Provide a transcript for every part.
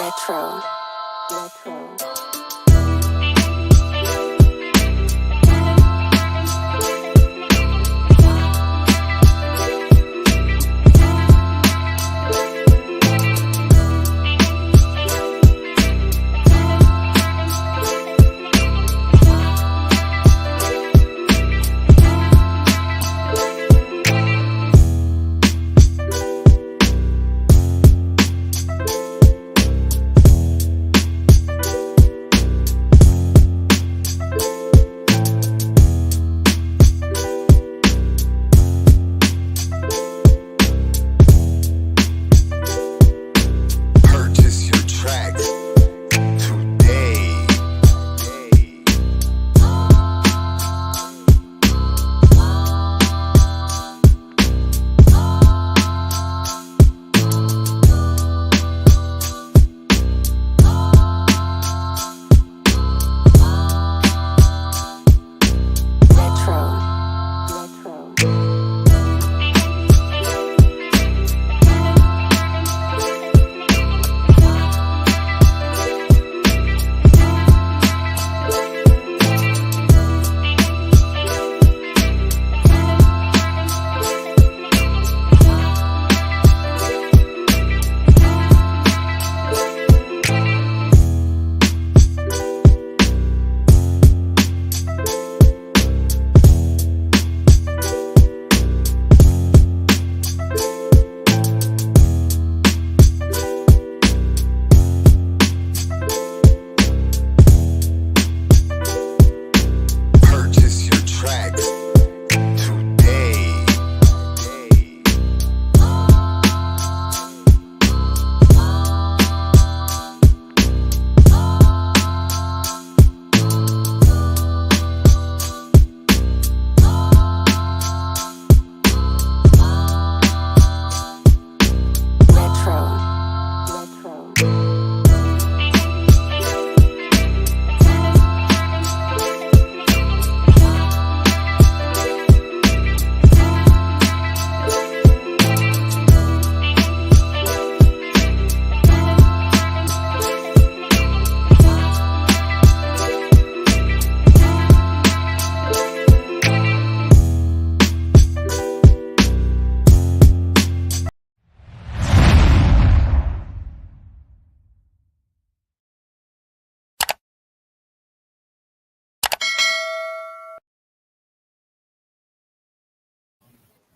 Retro.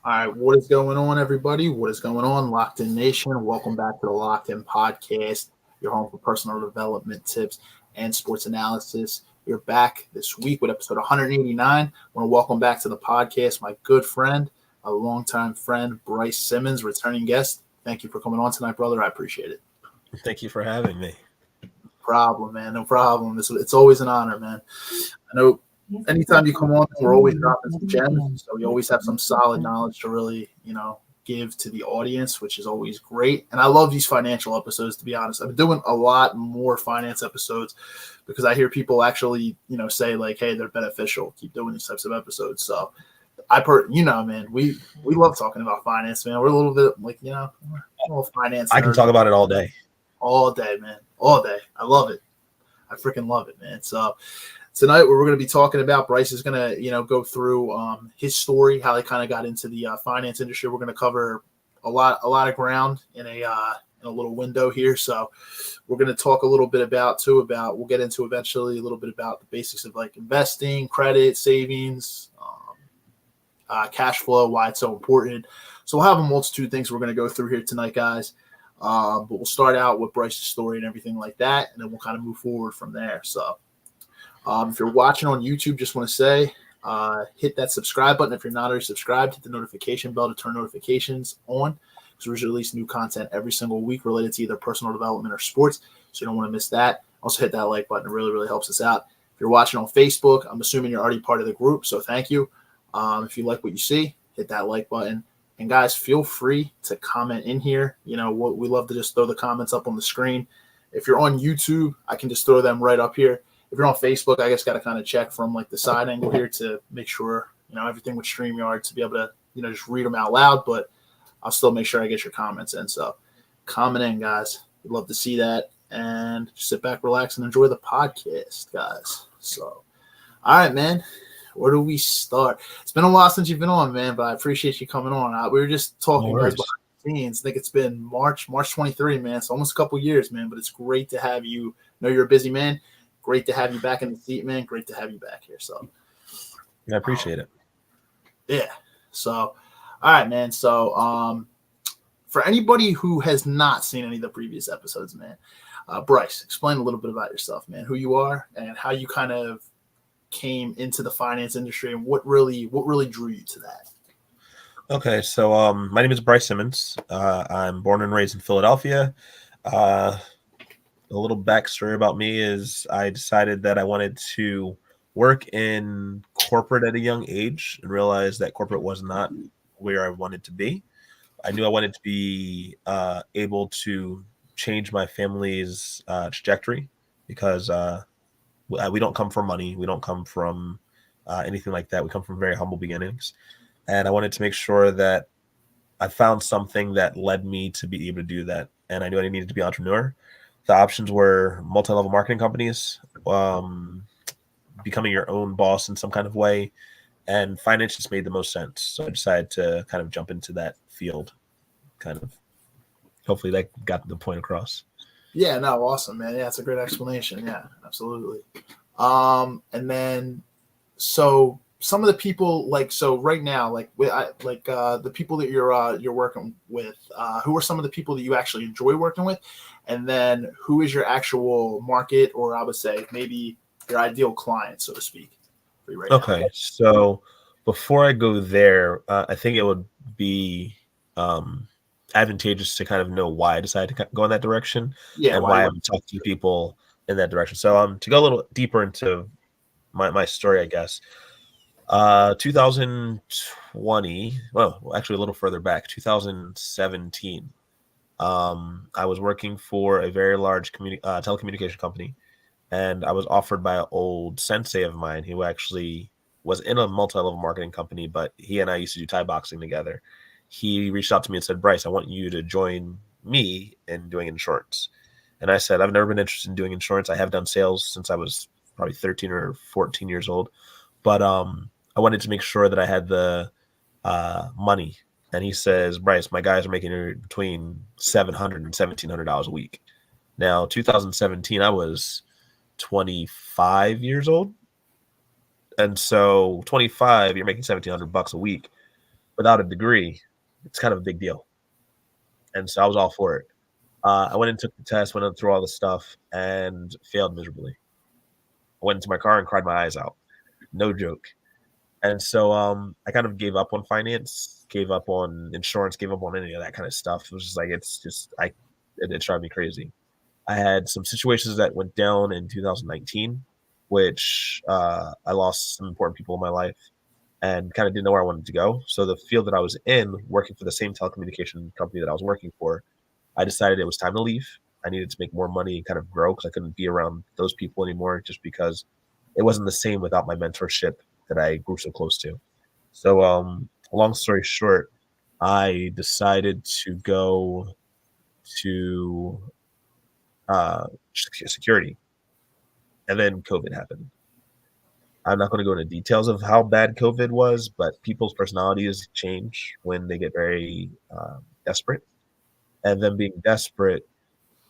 All right, what is going on, everybody? What is going on, Locked In Nation? Welcome back to the Locked In Podcast, your home for personal development tips and sports analysis. We're back this week with episode 189. I want to welcome back to the podcast my good friend, a longtime friend, Bryce Simmons, returning guest. Thank you for coming on tonight, brother. I appreciate it. Thank you for having me. No problem, man. No problem. It's always an honor, man. I know anytime you come on, we're always dropping some gems. So we always have some solid knowledge to really, give to the audience, which is always great. And I love these financial episodes, to be honest. I've been doing a lot more finance episodes because I hear people actually, say like, hey, they're beneficial. Keep doing these types of episodes. So man, we love talking about finance, man. We're a little bit like, a little finance. I can talk about it all day. All day, man. All day. I love it. I freaking love it, man. So tonight, what we're going to be talking about, Bryce is going to, go through his story, how he kind of got into the finance industry. We're going to cover a lot of ground in a little window here. So we're going to talk a little bit about we'll get into eventually a little bit about the basics of like investing, credit, savings, cash flow, why it's so important. So we'll have a multitude of things we're going to go through here tonight, guys. But we'll start out with Bryce's story and everything like that, and then we'll kind of move forward from there. So if you're watching on YouTube, just want to say, hit that subscribe button. If you're not already subscribed, hit the notification bell to turn notifications on, because we release new content every single week related to either personal development or sports, so you don't want to miss that. Also hit that like button. It really, really helps us out. If you're watching on Facebook, I'm assuming you're already part of the group, so thank you. If you like what you see, hit that like button. And guys, feel free to comment in here. We love to just throw the comments up on the screen. If you're on YouTube, I can just throw them right up here. If you're on Facebook, I just got to kind of check from like the side angle here to make sure, everything with StreamYard to be able to, just read them out loud. But I'll still make sure I get your comments in. So comment in, guys. We'd love to see that. and sit back, relax, and enjoy the podcast, guys. So, all right, man. Where do we start? It's been a while since you've been on, man, but I appreciate you coming on. We were just talking, guys, behind the scenes. I think it's been March 23, man. It's almost a couple years, man, but it's great to have you. I know you're a busy man. Great to have you back in the seat, man. Great to have you back here. So, I appreciate it. Yeah. So, all right, man. So, for anybody who has not seen any of the previous episodes, man, Bryce, explain a little bit about yourself, man, who you are and how you kind of came into the finance industry and what really drew you to that. Okay, so my name is Bryce Simmons. I'm born and raised in Philadelphia. A little backstory about me is I decided that I wanted to work in corporate at a young age and realized that corporate was not where I wanted to be. I knew I wanted to be able to change my family's trajectory because we don't come from money. We don't come from anything like that. We come from very humble beginnings. And I wanted to make sure that I found something that led me to be able to do that. And I knew I needed to be an entrepreneur. The options were multi-level marketing companies, becoming your own boss in some kind of way, and finance just made the most sense. So I decided to kind of jump into that field, kind of. Hopefully that got the point across. Yeah, no, awesome, man. Yeah, it's a great explanation. Yeah, absolutely. And then, so some of the people, like, so right now, the people that you're working with, who are some of the people that you actually enjoy working with, and then who is your actual market, or I would say maybe your ideal client, so to speak, for you right Okay, now? so before I go there, I think it would be advantageous to kind of know why I decided to go in that direction and why I'm talking to people in that direction. So to go a little deeper into my story, I guess. 2020, well, actually a little further back, 2017. I was working for a very large telecommunication company, and I was offered by an old sensei of mine who actually was in a multi-level marketing company, but he and I used to do Thai boxing together. He reached out to me and said, Bryce, I want you to join me in doing insurance. And I said, I've never been interested in doing insurance. I have done sales since I was probably 13 or 14 years old. But I wanted to make sure that I had the money. And he says, Bryce, my guys are making between $700 and $1,700 a week. Now, 2017, I was 25 years old. And so 25, you're making $1,700 a week without a degree. It's kind of a big deal. And so I was all for it. I went and took the test, went through all the stuff, and failed miserably. I went into my car and cried my eyes out. No joke. And so I kind of gave up on finance, gave up on insurance, gave up on any of that kind of stuff. It was just like, it drove me crazy. I had some situations that went down in 2019, which I lost some important people in my life and kind of didn't know where I wanted to go. So the field that I was in, working for the same telecommunication company that I was working for, I decided it was time to leave. I needed to make more money and kind of grow because I couldn't be around those people anymore just because it wasn't the same without my mentorship that I grew so close to. So long story short, I decided to go to security. And then COVID happened. I'm not going to go into details of how bad COVID was, but people's personalities change when they get very desperate. And then being desperate,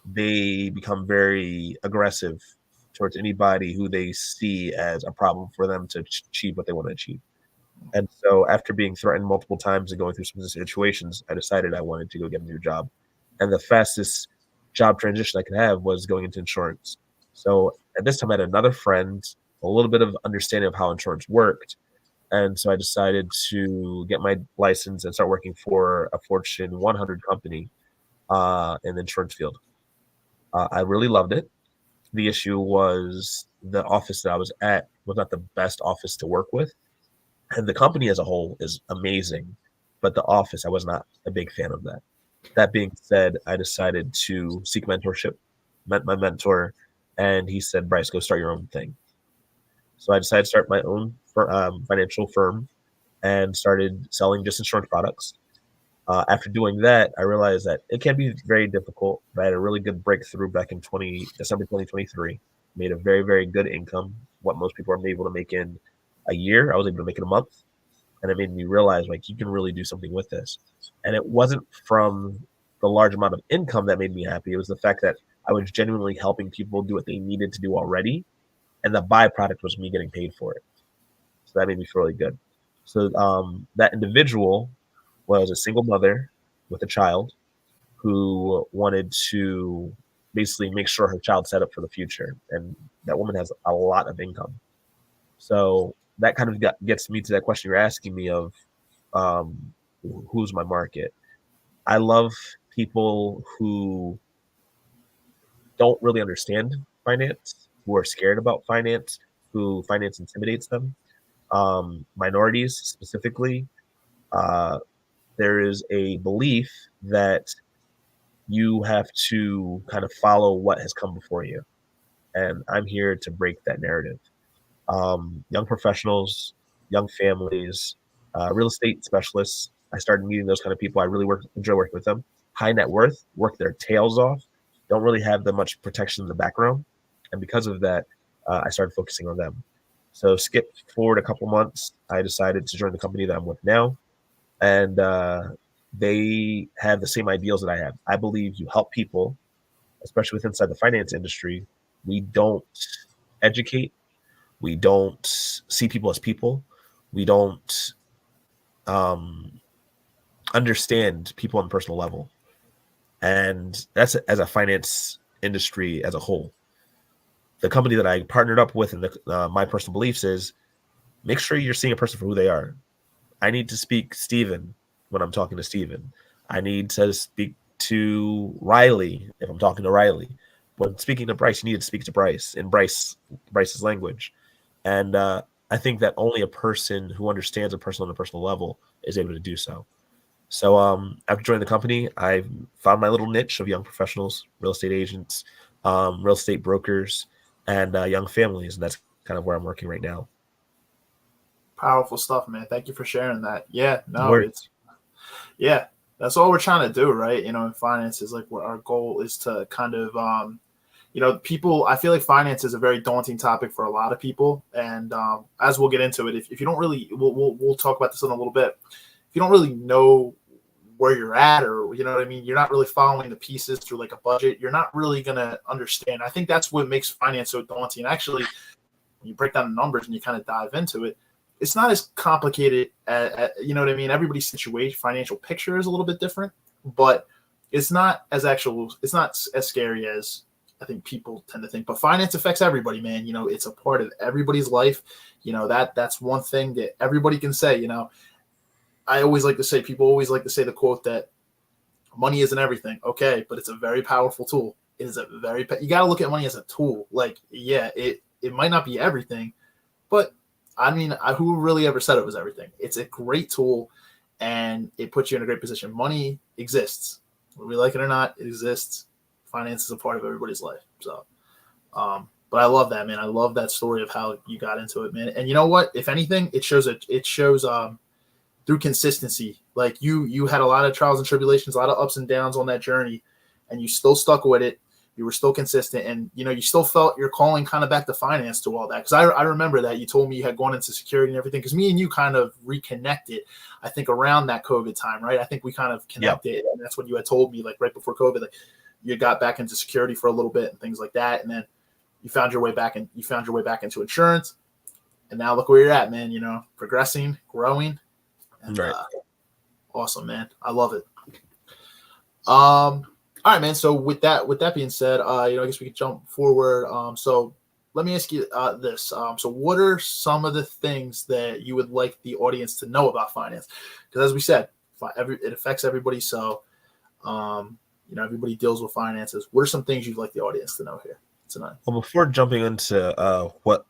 they become very aggressive towards anybody who they see as a problem for them to achieve what they want to achieve. And so after being threatened multiple times and going through some situations, I decided I wanted to go get a new job. And the fastest job transition I could have was going into insurance. So at this time, I had another friend, a little bit of understanding of how insurance worked. And so I decided to get my license and start working for a Fortune 100 company in the insurance field. I really loved it. The issue was the office that I was at was not the best office to work with. And the company as a whole is amazing. But the office, I was not a big fan of that. That being said, I decided to seek mentorship, met my mentor, and he said, Bryce, go start your own thing. So I decided to start my own financial firm and started selling just insurance products. After doing that, I realized that it can be very difficult. But I had a really good breakthrough back in December 2023. Made a very, very good income. What most people are able to make in a year, I was able to make in a month. And it made me realize, like, you can really do something with this. And it wasn't from the large amount of income that made me happy. It was the fact that I was genuinely helping people do what they needed to do already. And the byproduct was me getting paid for it. So that made me feel really good. So that individual was a single mother with a child who wanted to basically make sure her child set up for the future. And that woman has a lot of income. So that kind of gets me to that question you're asking me of who's my market. I love people who don't really understand finance, who are scared about finance, who finance intimidates them. Minorities specifically, there is a belief that you have to kind of follow what has come before you. And I'm here to break that narrative. Young professionals, young families, real estate specialists. I started meeting those kind of people. I really enjoy working with them. High net worth, work their tails off, don't really have that much protection in the background. And because of that, I started focusing on them. So skip forward a couple months, I decided to join the company that I'm with now. And they have the same ideals that I have. I believe you help people, especially with inside the finance industry. We don't educate. We don't see people as people. We don't understand people on a personal level. And that's as a finance industry as a whole. The company that I partnered up with and my personal beliefs is make sure you're seeing a person for who they are. I need to speak Steven when I'm talking to Steven. I need to speak to Riley if I'm talking to Riley. When speaking to Bryce, you need to speak to Bryce in Bryce's language. And I think that only a person who understands a person on a personal level is able to do so. So after joining the company, I found my little niche of young professionals, real estate agents, real estate brokers, and young families. And that's kind of where I'm working right now. Powerful stuff, man. Thank you for sharing that. Yeah, no, yeah, that's all we're trying to do, right? You know, in finance is like what our goal is to kind of, you know, people, I feel like finance is a very daunting topic for a lot of people. And as we'll get into it, if you don't really, we'll talk about this in a little bit. If you don't really know where you're at, or, you know what I mean, you're not really following the pieces through like a budget, you're not really going to understand. I think that's what makes finance so daunting. Actually, when you break down the numbers and you kind of dive into it, it's not as complicated, you know what I mean? Everybody's situation, financial picture is a little bit different, but it's not as scary as I think people tend to think. But finance affects everybody, man. You know, it's a part of everybody's life. You know, that's one thing that everybody can say. You know, I always like to say, people always like to say the quote that money isn't everything. Okay, but it's a very powerful tool. It is you got to look at money as a tool. Like, yeah, it might not be everything, but I mean, who really ever said it was everything? It's a great tool, and it puts you in a great position. Money exists. Whether we like it or not, it exists. Finance is a part of everybody's life. So, but I love that, man. I love that story of how you got into it, man. And you know what? If anything, it shows through consistency. Like you had a lot of trials and tribulations, a lot of ups and downs on that journey, and you still stuck with it. You were still consistent, and you know you still felt your calling kind of back to finance to all that. Because I remember that you told me you had gone into security and everything. Because me and you kind of reconnected, I think, around that COVID time, right? I think we kind of connected, and that's what you had told me, like right before COVID, like you got back into security for a little bit and things like that, and then you found your way back into insurance, and now look where you're at, man. You know, progressing, growing, and right. Awesome, man. I love it. All right, man. So with that being said, you know, I guess we could jump forward. So let me ask you this. So what are some of the things that you would like the audience to know about finance? Because as we said, it affects everybody. So, you know, everybody deals with finances. What are some things you'd like the audience to know here tonight? Well, before jumping into what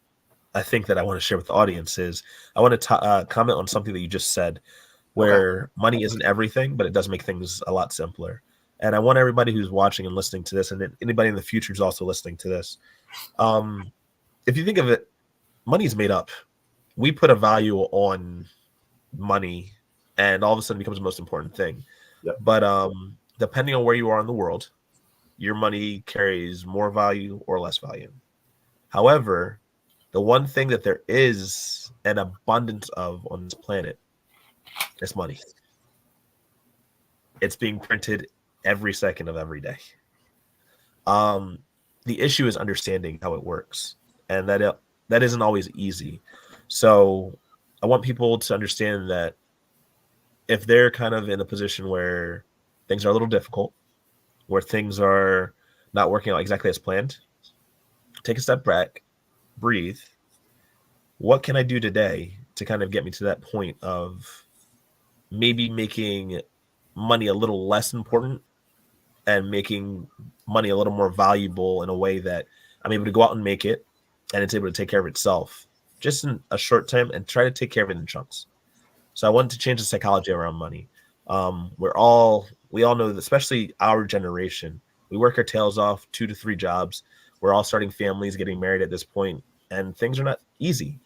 I think that I want to share with the audience is, I want to comment on something that you just said, where money isn't everything, but it does make things a lot simpler. And I want everybody who's watching and listening to this, and anybody in the future who's also listening to this, if you think of it, money is made up. We put a value on money, and all of a sudden it becomes the most important thing. Yep. But depending on where you are in the world, your money carries more value or less value. However, the one thing that there is an abundance of on this planet is money. It's being printed every second of every day. The issue is understanding how it works, and that isn't always easy. So I want people to understand that if they're kind of in a position where things are a little difficult, where things are not working out exactly as planned, take a step back, breathe. What can I do today to kind of get me to that point of maybe making money a little less important and making money a little more valuable in a way that I'm able to go out and make it and it's able to take care of itself just in a short time and try to take care of it in chunks. So I wanted to change the psychology around money. We all know that, especially our generation, we work our tails off, 2 to 3 jobs. We're all starting families, getting married at this point, and things are not easy.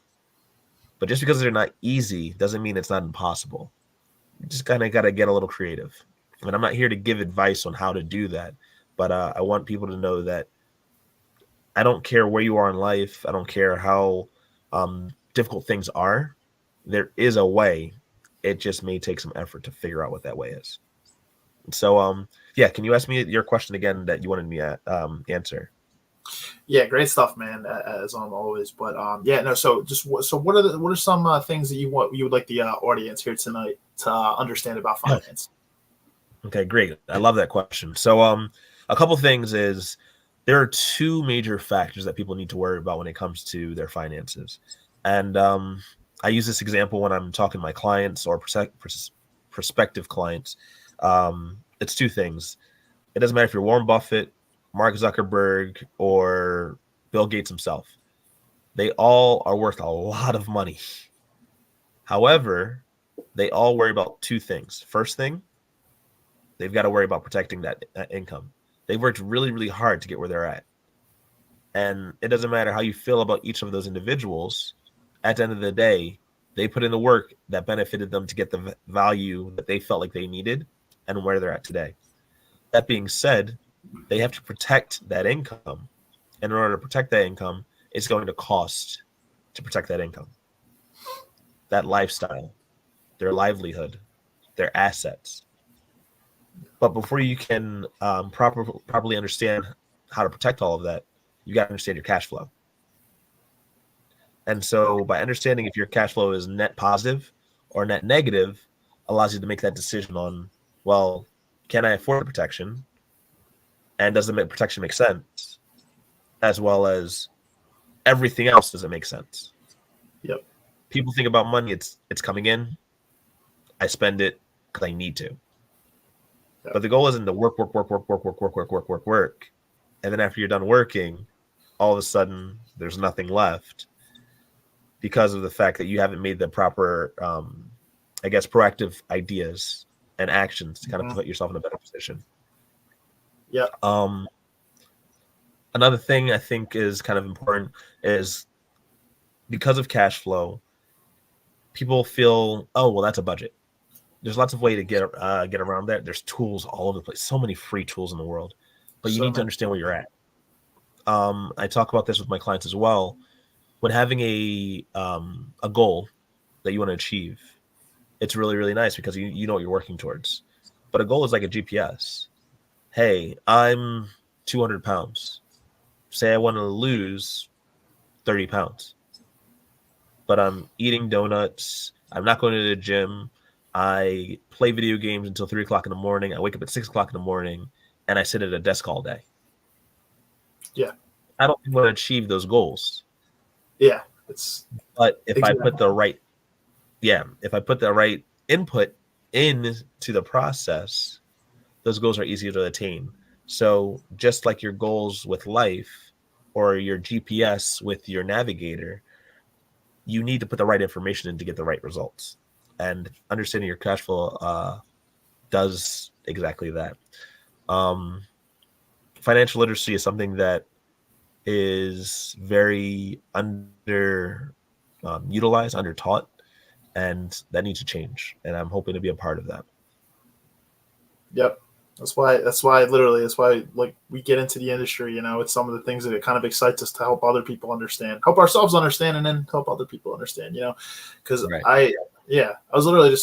But just because they're not easy doesn't mean it's not impossible. You just kind of got to get a little creative. And I'm not here to give advice on how to do that, but I want people to know that I don't care where you are in life. I don't care how difficult things are. There is a way. It just may take some effort to figure out what that way is. So, yeah, can you ask me your question again that you wanted me to answer? Yeah, great stuff, man. As always, but yeah, no. So what are some things that you would like the audience here tonight to understand about finance? Okay, great. I love that question. So, a couple things is there are 2 major factors that people need to worry about when it comes to their finances, and I use this example when I'm talking to my clients or prospective clients. It's 2 things. It doesn't matter if you're Warren Buffett, Mark Zuckerberg, or Bill Gates himself. They all are worth a lot of money. However, they all worry about 2 things. First thing, they've got to worry about protecting that income. They've worked really, really hard to get where they're at. And it doesn't matter how you feel about each of those individuals. At the end of the day, they put in the work that benefited them to get the value that they felt like they needed and where they're at today. That being said, they have to protect that income. And in order to protect that income, it's going to cost to protect that income, that lifestyle, their livelihood, their assets. But before you can properly understand how to protect all of that, you got to understand your cash flow. And so by understanding if your cash flow is net positive or net negative allows you to make that decision on, well, can I afford protection? And does the protection make sense? As well as everything else, does it make sense? Yep. People think about money, it's coming in. I spend it because I need to. Yep. But the goal isn't to work. And then after you're done working, all of a sudden there's nothing left because of the fact that you haven't made the proper, proactive ideas and actions to kind of put yourself in a better position. Yeah. Another thing I think is kind of important is because of cash flow, people feel, oh, well, that's a budget. There's lots of ways to get around that. There's tools all over the place. So many free tools in the world, but you need to understand where you're at. I talk about this with my clients as well. When having a goal that you want to achieve, it's really, really nice because you know what you're working towards. But a goal is like a GPS. Hey, I'm 200 pounds. Say I want to lose 30 pounds. But I'm eating donuts. I'm not going to the gym. I play video games until 3 o'clock in the morning. I wake up at 6 o'clock in the morning, and I sit at a desk all day. Yeah. I don't want to achieve those goals. Yeah. But if I put the right input into the process, those goals are easier to attain. So just like your goals with life or your GPS with your navigator, you need to put the right information in to get the right results. And understanding your cash flow does exactly that. Financial literacy is something that is very utilized, under-taught, and that needs to change. And I'm hoping to be a part of that. Yep. That's why like we get into the industry, it's some of the things that it kind of excites us to help other people understand, help ourselves understand, and then help other people understand, because Right. I was literally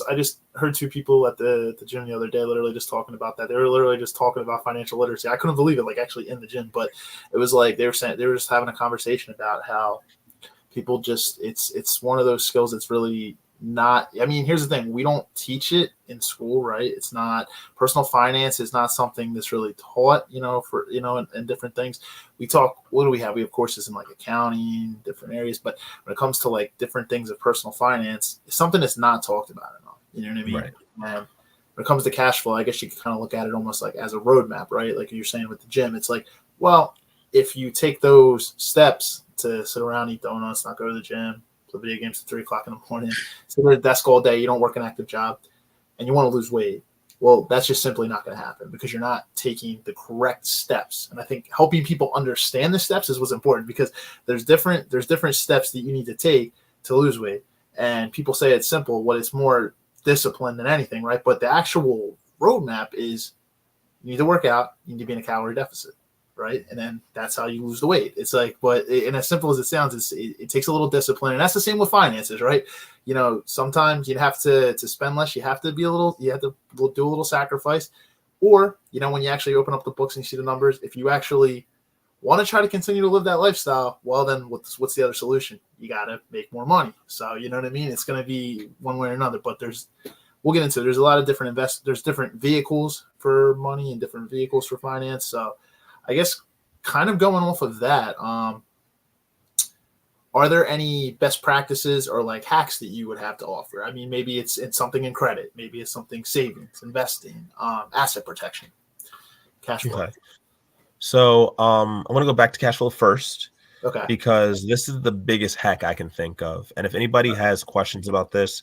I just heard two people at the gym the other day, literally just talking about that. They were literally just talking about financial literacy. I couldn't believe it, like actually in the gym, but it was like, they were just having a conversation about how people just, it's one of those skills that's really not, I mean, here's the thing, we don't teach it in school, right? It's not, personal finance is not something that's really taught, for and different things. We talk, what do we have? We have courses in like accounting, different areas, but when it comes to like different things of personal finance, it's something that's not talked about enough, you know what I mean? Right. And when it comes to cash flow, I guess you can kind of look at it almost like as a roadmap, right? Like you're saying with the gym, it's like, well, if you take those steps to sit around, eat donuts, not go to the gym, play video games at 3 o'clock in the morning, sit at a desk all day, you don't work an active job, and you want to lose weight, well, that's just simply not going to happen because you're not taking the correct steps. And I think helping people understand the steps is what's important, because there's different steps that you need to take to lose weight. And people say it's simple. What it's more discipline than anything, right? But the actual roadmap is you need to work out, you need to be in a calorie deficit, right? And then that's how you lose the weight. It's like, and as simple as it sounds, it takes a little discipline. And that's the same with finances, right? Sometimes you have to spend less. You have to do a little sacrifice. Or, when you actually open up the books and you see the numbers, if you actually want to try to continue to live that lifestyle, well, then what's the other solution? You got to make more money. So, you know what I mean? It's going to be one way or another, but we'll get into it. There's a lot of different there's different vehicles for money and different vehicles for finance. So I guess kind of going off of that, are there any best practices or like hacks that you would have to offer? I mean, maybe it's something in credit, maybe it's something savings, investing, asset protection, cash flow. Okay. So I want to go back to cash flow first. Okay. Because this is the biggest hack I can think of. And if anybody has questions about this,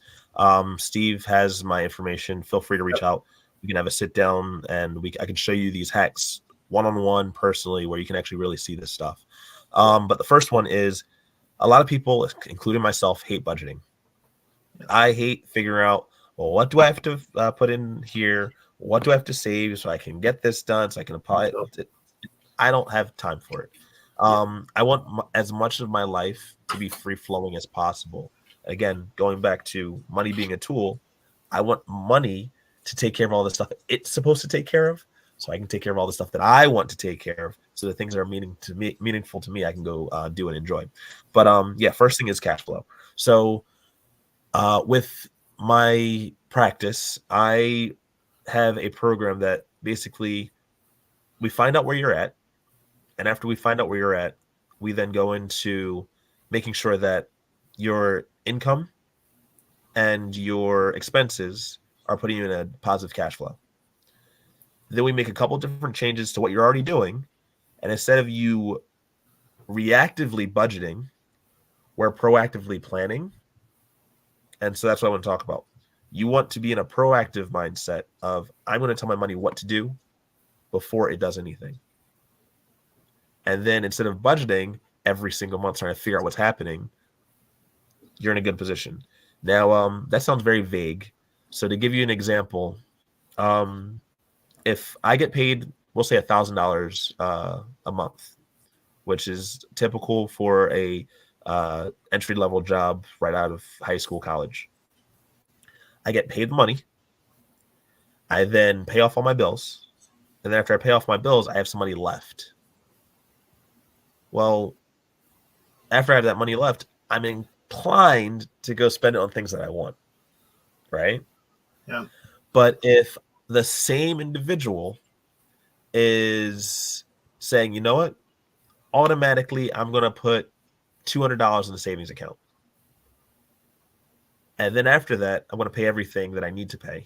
Steve has my information. Feel free to reach out. We can have a sit down and I can show you these hacks one-on-one personally where you can actually really see this stuff. But the first one is, a lot of people, including myself, hate budgeting. I hate figuring out, well, what do I have to put in here? What do I have to save so I can get this done, so I can apply it? I don't have time for it. I want as much of my life to be free flowing as possible. Again, going back to money being a tool, I want money to take care of all the stuff it's supposed to take care of, so I can take care of all the stuff that I want to take care of. So the things that are meaningful to me, I can go do and enjoy. But first thing is cash flow. So with my practice, I have a program that basically we find out where you're at. And after we find out where you're at, we then go into making sure that your income and your expenses are putting you in a positive cash flow. Then we make a couple different changes to what you're already doing. And instead of you reactively budgeting, we're proactively planning. And so that's what I want to talk about. You want to be in a proactive mindset of, I'm going to tell my money what to do before it does anything. And then instead of budgeting every single month trying to figure out what's happening, you're in a good position. Now, that sounds very vague. So to give you an example, if I get paid, we'll say $1,000 a month, which is typical for a entry-level job right out of high school, college. I get paid the money. I then pay off all my bills. And then after I pay off my bills, I have some money left. Well, after I have that money left, I'm inclined to go spend it on things that I want, right? Yeah. But if the same individual is saying, you know what, automatically I'm going to put $200 in the savings account. And then after that, I'm going to pay everything that I need to pay.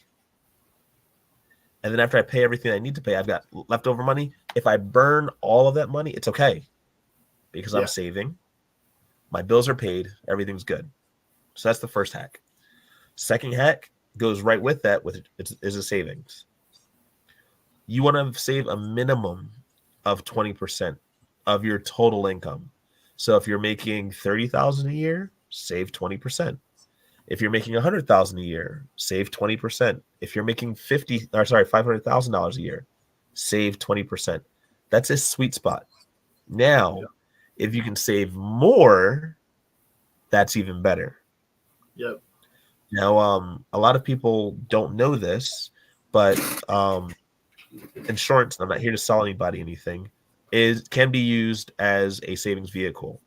And then after I pay everything I need to pay, I've got leftover money. If I burn all of that money, it's okay. Because I'm saving, my bills are paid, everything's good. So that's the first hack. Second hack goes right with that, is a savings. You want to save a minimum of 20% of your total income. So if you're making $30,000 a year, save 20%. If you're making $100,000 a year, save 20%. If you're making $500,000 a year, save 20%. That's a sweet spot. Now, if you can save more, that's even better. Yep. Now, a lot of people don't know this, but insurance, I'm not here to sell anybody anything, can be used as a savings vehicle.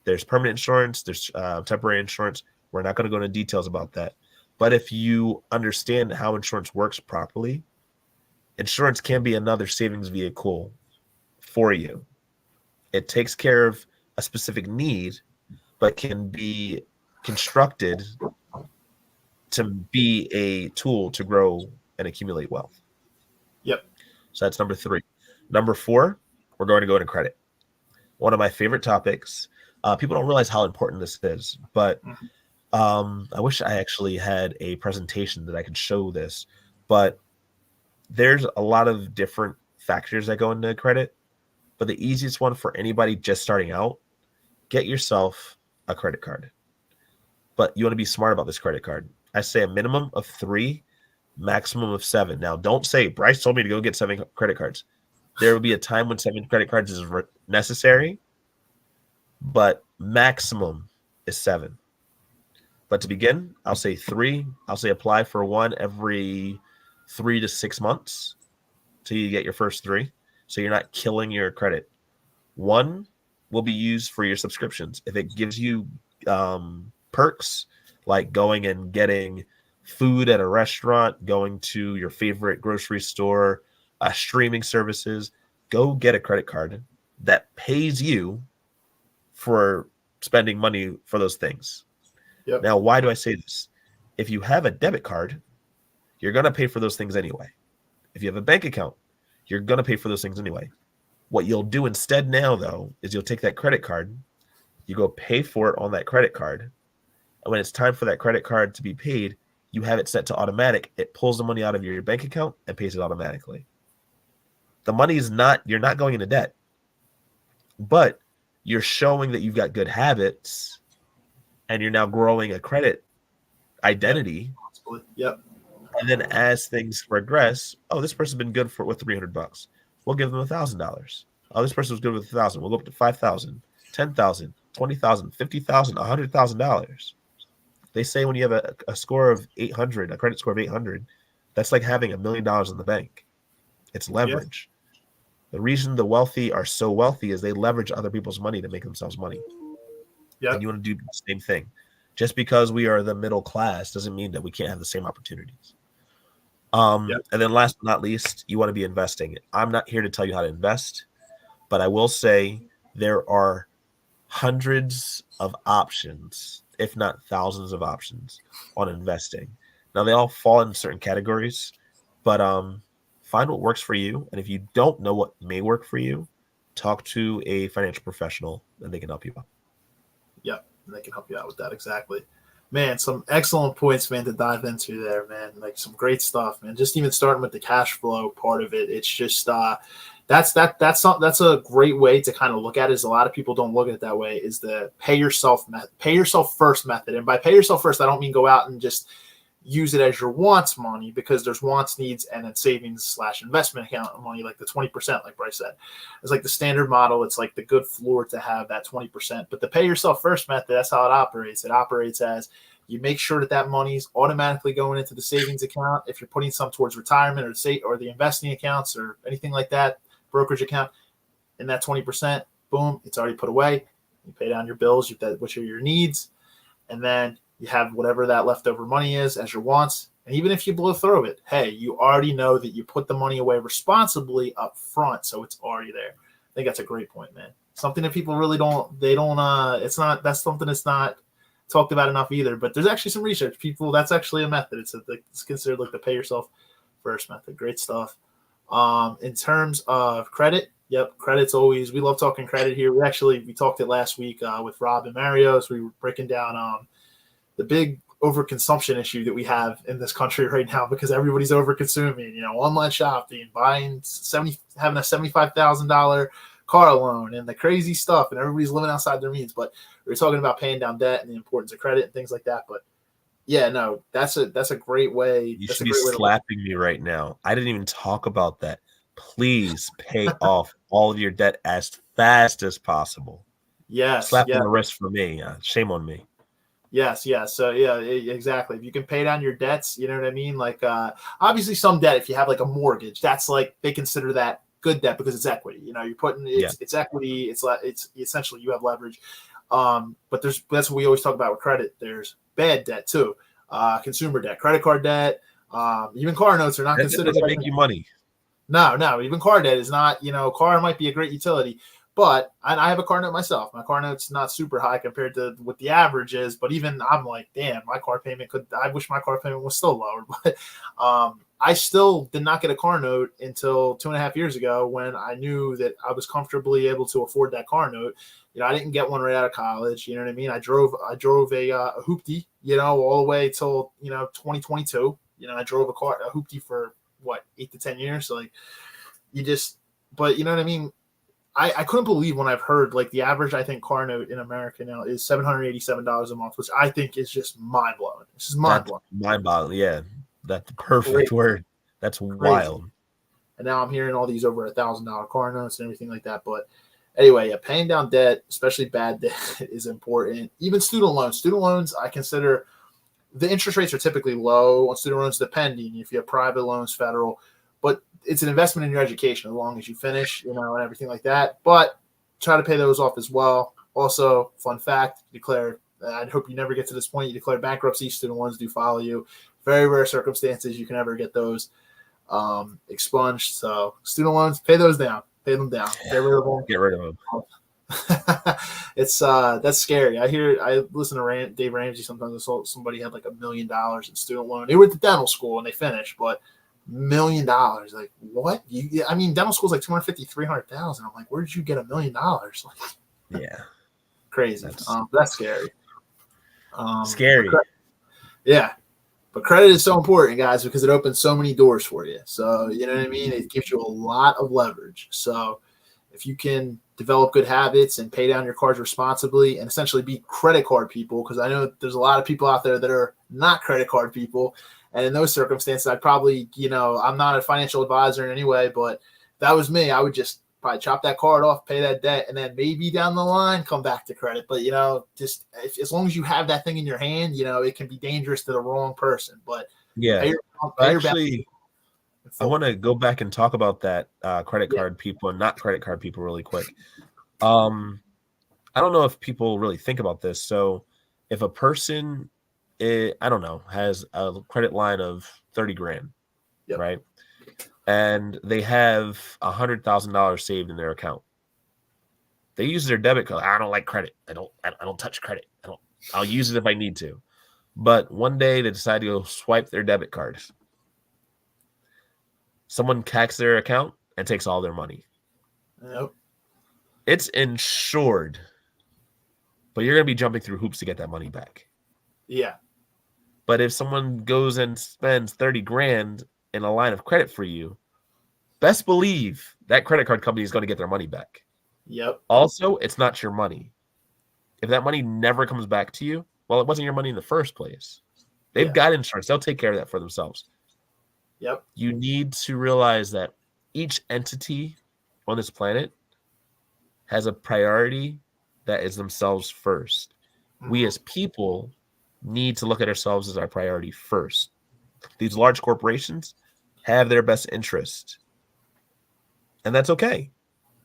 There's permanent insurance, there's temporary insurance. We're not going to go into details about that. But if you understand how insurance works properly, insurance can be another savings vehicle for you. It takes care of a specific need, but can be constructed to be a tool to grow and accumulate wealth. Yep. So that's number 3. Number 4, we're going to go into credit. One of my favorite topics. People don't realize how important this is, but I wish I actually had a presentation that I could show this. But there's a lot of different factors that go into credit. But the easiest one for anybody just starting out, get yourself a credit card. But you want to be smart about this credit card. I say a minimum of 3, maximum of 7. Now, don't say, Bryce told me to go get 7 credit cards. There will be a time when 7 credit cards is necessary, but maximum is 7. But to begin, I'll say 3. I'll say apply for 1 every 3 to 6 months till you get your first 3. So you're not killing your credit. 1 will be used for your subscriptions. If it gives you perks like going and getting food at a restaurant, going to your favorite grocery store, streaming services, go get a credit card that pays you for spending money for those things. Yep. Now, why do I say this? If you have a debit card, you're going to pay for those things anyway. If you have a bank account, you're going to pay for those things anyway. What you'll do instead now, though, is you'll take that credit card, you go pay for it on that credit card, and when it's time for that credit card to be paid, you have it set to automatic. It pulls the money out of your bank account and pays it automatically. The money is not, you're not going into debt, but you're showing that you've got good habits and you're now growing a credit identity. Yep. And then as things progress, oh, this person's been good with $300. We'll give them $1,000. Oh, this person was good with $1,000. We'll go up to $5,000, $10,000, $20,000, $50,000, $100,000. They say when you have a score of 800, a credit score of 800, that's like having $1 million in the bank. It's leverage. Yeah. The reason the wealthy are so wealthy is they leverage other people's money to make themselves money. Yeah. And you want to do the same thing. Just because we are the middle class doesn't mean that we can't have the same opportunities. And then last but not least, you want to be investing. I'm not here to tell you how to invest, but I will say there are hundreds of options, if not thousands of options on investing. Now, they all fall in certain categories, but find what works for you. And if you don't know what may work for you, talk to a financial professional and they can help you out. Yeah, they can help you out with that. Exactly. Man, some excellent points, man, to dive into there, man. Like some great stuff, man. Just even starting with the cash flow part of it, it's just that's a great way to kind of look at it. Is a lot of people don't look at it that way. Is the pay yourself first method, and by pay yourself first, I don't mean go out and just use it as your wants money, because there's wants, needs, and then savings / investment account money, like the 20%, like Bryce said. It's like the standard model. It's like the good floor to have that 20%. But the pay yourself first method, that's how it operates. It operates as you make sure that money's automatically going into the savings account. If you're putting some towards retirement or the investing accounts or anything like that, brokerage account, in that 20%, boom, it's already put away. You pay down your bills, which are your needs, and then you have whatever that leftover money is as your wants. And even if you blow through it, hey, you already know that you put the money away responsibly up front, so it's already there. I think that's a great point, man. Something that people really that's something that's not talked about enough either. But there's actually some research. That's actually a method. It's considered like the pay yourself first method. Great stuff. In terms of credit, credit's always, we love talking credit here. We talked it last week with Rob and Mario. So we were breaking down the big overconsumption issue that we have in this country right now, because everybody's overconsuming, online shopping, having a $75,000 car loan and the crazy stuff, and everybody's living outside their means. But we were talking about paying down debt and the importance of credit and things like that. But Yeah, no, that's a great way. You That's should a be great way to look. slapping me right now. I didn't even talk about that. Please pay off all of your debt as fast as possible. Yes, Slap on yes, the wrist for me. Shame on me. yes, yes. So yeah, exactly. If you can pay down your debts, you know what I mean. Like obviously, some debt. If you have like a mortgage, that's like they consider that good debt because it's equity. You know, you're putting Yeah. it's equity. It's essentially you have leverage. But that's what we always talk about with credit. There's bad debt too, consumer debt, credit card debt, even car notes are not That considered. doesn't make you money. No, even car debt is not. You know, car might be a great utility, but I have a car note myself. My car note's not super high compared to what the average is, but even I'm like, damn, my car payment could. I wish my car payment was still lower, but I still did not get a car note until 2.5 years ago when I knew that I was comfortably able to afford that car note. You know, I didn't get one right out of college. You know what I mean? I drove a hoopty, you know, all the way till 2022. You know, I drove a hoopty for what 8 to 10 years. So like, you just, but you know what I mean? I couldn't believe when I've heard like the average, I think, car note in America now is $787 a month, which I think is just mind blowing. It's just mind blowing. Mind boggling. Yeah. That's the perfect Crazy. word. That's wild. Crazy. And now I'm hearing all these over $1,000 car notes and everything like that. But anyway, yeah, paying down debt, especially bad debt, is important. Even student loans. Student loans, I consider the interest rates are typically low on student loans, depending if you have private loans, federal. But it's an investment in your education as long as you finish, you know, and everything like that. But try to pay those off as well. Also, fun fact, declare. I hope you never get to this point. You declare bankruptcy. Student loans do follow you. Very rare circumstances you can ever get those expunged. So student loans, pay those down. Pay them down. Get rid of them. Get rid of them. It's that's scary. I listen to Dave Ramsey sometimes. Somebody had like $1 million in student loan. They went to dental school and they finished, but $1 million, like what? I mean, dental school is like 250,000-300,000. I'm like, where did you get $1 million? Like, yeah, crazy. That's scary. Scary. Yeah. But credit is so important, guys, because it opens so many doors for you. So, you know what I mean? It gives you a lot of leverage. So if you can develop good habits and pay down your cards responsibly and essentially be credit card people, because I know there's a lot of people out there that are not credit card people. And in those circumstances, I'd probably, I'm not a financial advisor in any way, but if that was me, I would just probably chop that card off, pay that debt, and then maybe down the line come back to credit. But just as long as you have that thing in your hand, it can be dangerous to the wrong person. But yeah, actually, I want to go back and talk about that credit card people and not credit card people really quick. I don't know if people really think about this. So if a person, has a credit line of 30 grand, right? And they have $100,000 saved in their account. They use their debit card. I don't like credit. I don't touch credit. I'll use it if I need to. But one day they decide to go swipe their debit card. Someone hacks their account and takes all their money. Yep. It's insured, but you're going to be jumping through hoops to get that money back. Yeah. But if someone goes and spends 30 grand in a line of credit for you, best believe that credit card company is going to get their money back. Yep. Also, it's not your money. If that money never comes back to you, well, it wasn't your money in the first place. They've got insurance. They'll take care of that for themselves. Yep. You need to realize that each entity on this planet has a priority that is themselves first. Mm-hmm. We as people need to look at ourselves as our priority first. These large corporations have their best interest. And that's okay.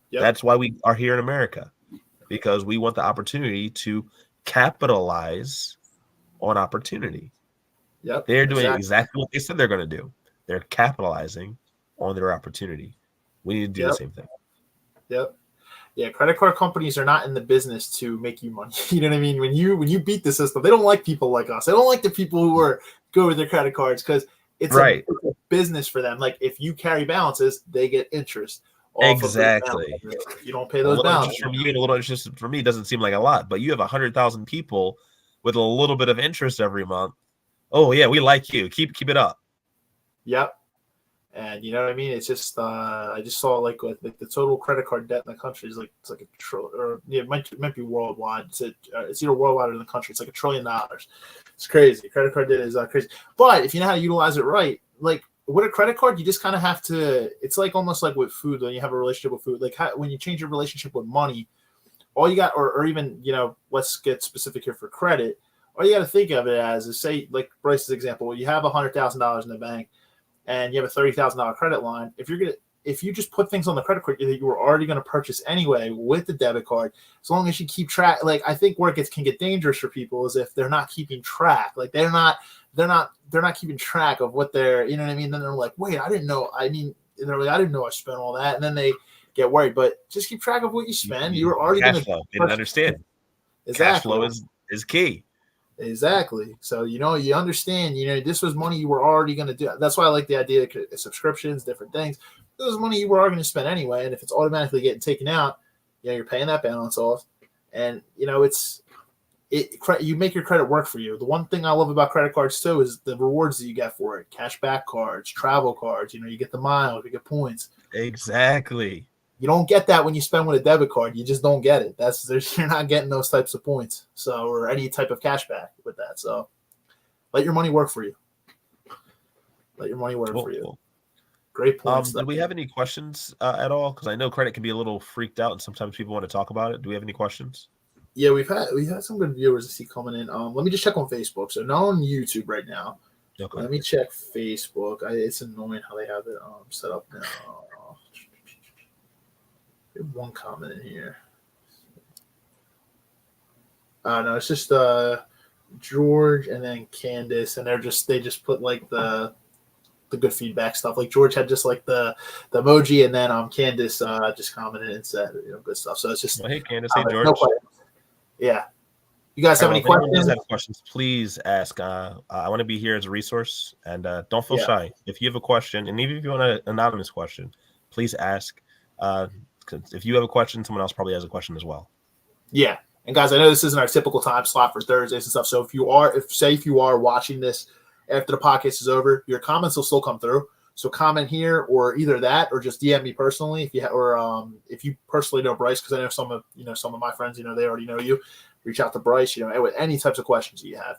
Yep. That's why we are here in America, because we want the opportunity to capitalize on opportunity. Yep. They're doing exactly what they said they're going to do. They're capitalizing on their opportunity. We need to do the same thing. Yep. Yeah, credit card companies are not in the business to make you money. You know what I mean? When you beat the system, they don't like people like us. They don't like the people who are good with their credit cards because it's a business for them. Like if you carry balances, they get interest. Exactly. If you don't pay those balances. From you and a little interest from me doesn't seem like a lot, but you have 100,000 people with a little bit of interest every month. Oh yeah, we like you. Keep it up. Yep. And you know what I mean? It's just I just saw like the total credit card debt in the country is like it's like a trillion, or yeah, it might be worldwide. It's either worldwide or in the country. It's like $1 trillion. It's crazy. Credit card debt is crazy. But if you know how to utilize it right, like with a credit card, you just kind of have to. It's like almost like with food when you have a relationship with food. Like when you change your relationship with money, all you got, or even let's get specific here for credit. All you got to think of it as is, say, like Bryce's example, you have $100,000 in the bank and you have a $30,000 credit line. If you just put things on the credit card that you were already going to purchase anyway with the debit card, as long as you keep track, like I think where can get dangerous for people is if they're not keeping track, like they're not keeping track of what they're, you know what I mean? Then they're like, wait, I didn't know. I mean, they're like, I didn't know I spent all that. And then they get worried, but just keep track of what you spend. You were already going to understand. Exactly. Cash flow is key. Exactly. So, you understand, this was money you were already going to do. That's why I like the idea of subscriptions, different things. This was money you were already going to spend anyway. And if it's automatically getting taken out, you're paying that balance off. And, you make your credit work for you. The one thing I love about credit cards too is the rewards that you get for it. Cashback cards, travel cards, you get the miles, you get points. Exactly. You don't get that when you spend with a debit card. You just don't get it. You're not getting those types of points. So, or any type of cash back with that. So let your money work for you. Let your money work for you. Cool. Great points. Do we have any questions at all? Because I know credit can be a little freaked out and sometimes people want to talk about it. Do we have any questions? Yeah, we've had some good viewers to see coming in. Let me just check on Facebook. So not on YouTube right now. Okay. Let me check Facebook. It's annoying how they have it set up now. One comment in here. No, it's just George and then Candace, and they just put like the good feedback stuff. Like George had just like the emoji, and then Candace just commented and said good stuff. So it's just hey Candace, hey George. No yeah. You guys have any questions? If anyone does have questions, please ask. I want to be here as a resource, and don't feel shy. If you have a question, and even if you want an anonymous question, please ask. If you have a question, someone else probably has a question as well. Yeah. And guys, I know this isn't our typical time slot for Thursdays and stuff. So if you are watching this after the podcast is over, your comments will still come through. So comment here or either that, or just DM me personally if you personally know Bryce, because I know some of my friends, they already know you. Reach out to Bryce, with any types of questions that you have.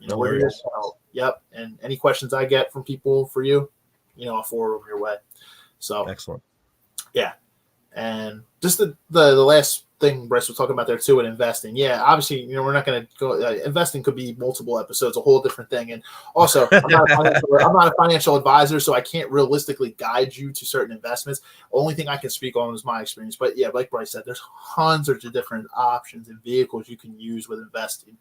Yep. And any questions I get from people for you, I'll forward them your way. So excellent. Yeah. And just the last thing Bryce was talking about there too, in investing. Yeah, obviously, we're not going to go. Investing could be multiple episodes, a whole different thing. And also, I'm not a financial advisor, so I can't realistically guide you to certain investments. Only thing I can speak on is my experience. But yeah, like Bryce said, there's hundreds of different options and vehicles you can use with investing